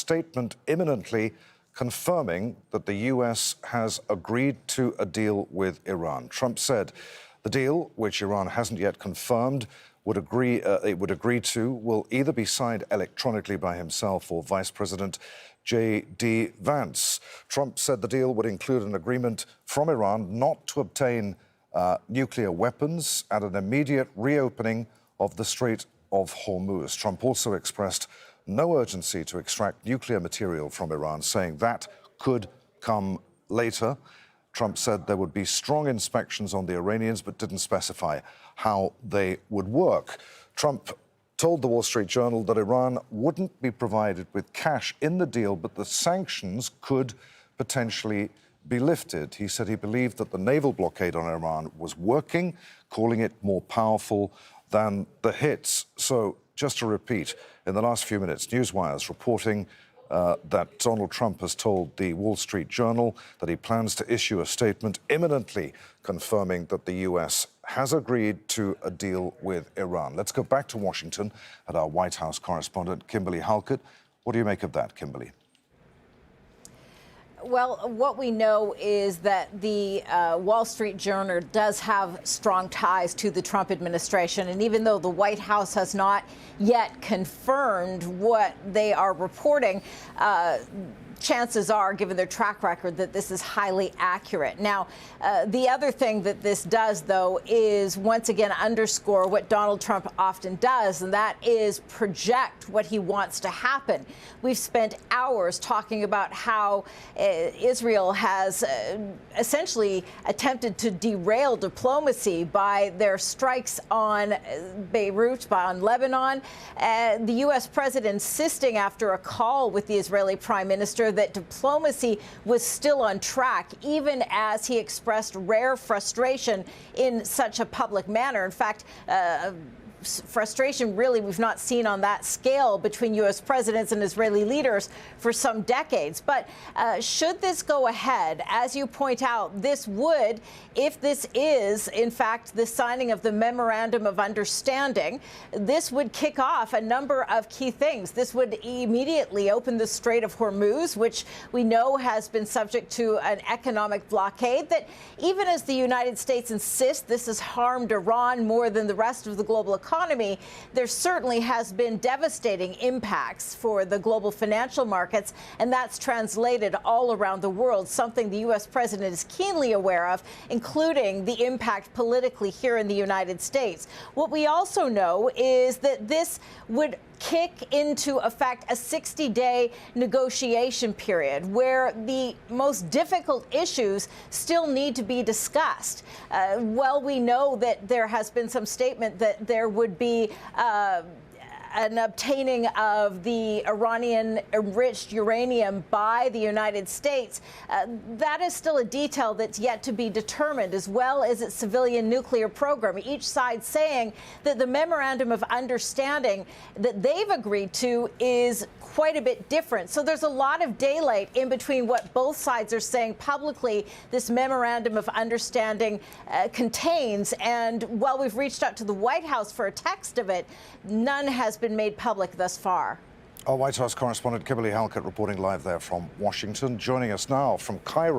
statement imminently confirming that the U.S. has agreed to a deal with Iran. Trump said the deal, which Iran hasn't yet confirmed, would agree to will either be signed electronically by himself or Vice President J.D. Vance. Trump said the deal would include an agreement from Iran not to obtain nuclear weapons and an immediate reopening of the Strait of Hormuz. Trump also expressed no urgency to extract nuclear material from Iran, saying that could come later. Trump said there would be strong inspections on the Iranians, but didn't specify how they would work. Trump told the Wall Street Journal that Iran wouldn't be provided with cash in the deal, but the sanctions could potentially be lifted. He said he believed that the naval blockade on Iran was working, calling it more powerful than the hits. So, just to repeat, in the last few minutes, Newswire's reporting that Donald Trump has told the Wall Street Journal that he plans to issue a statement imminently confirming that the U.S. has agreed to a deal with Iran. Let's go back to Washington at our White House correspondent, Kimberly Halkett. What do you make of that, Kimberly? Well, what we know is that the Wall Street Journal does have strong ties to the Trump administration. And even though the White House has not yet confirmed what they are reporting, chances are, given their track record, that this is highly accurate. Now, the other thing that this does, though, is once again underscore what Donald Trump often does, and that is project what he wants to happen. We've spent hours talking about how Israel has essentially attempted to derail diplomacy by their strikes on Beirut, on Lebanon. The U.S. president insisting after a call with the Israeli prime minister that diplomacy was still on track, even as he expressed rare frustration in such a public manner. In fact, frustration really we've not seen on that scale between U.S. presidents and Israeli leaders for some decades. But should this go ahead, as you point out, this would, if this is, in fact, the signing of the memorandum of understanding, this would kick off a number of key things. This would immediately open the Strait of Hormuz, which we know has been subject to an economic blockade that, even as the United States insists this has harmed Iran more than the rest of the global economy, there certainly has been devastating impacts for the global financial markets, and that's translated all around the world, something the U.S. president is keenly aware of, including the impact politically here in the United States. What we also know is that this would kick into effect a 60-day negotiation period where the most difficult issues still need to be discussed. Well, we know that there has been some statement that there would be an obtaining of the Iranian enriched uranium by the United States. That is still a detail that's yet to be determined, as well as its civilian nuclear program. Each side saying that the memorandum of understanding that they've agreed to is quite a bit different. So there's a lot of daylight in between what both sides are saying publicly this memorandum of understanding contains. And while we've reached out to the White House for a text of it, none has been made public thus far. Our White House correspondent Kimberly Halkett reporting live there from Washington. Joining us now from Cairo.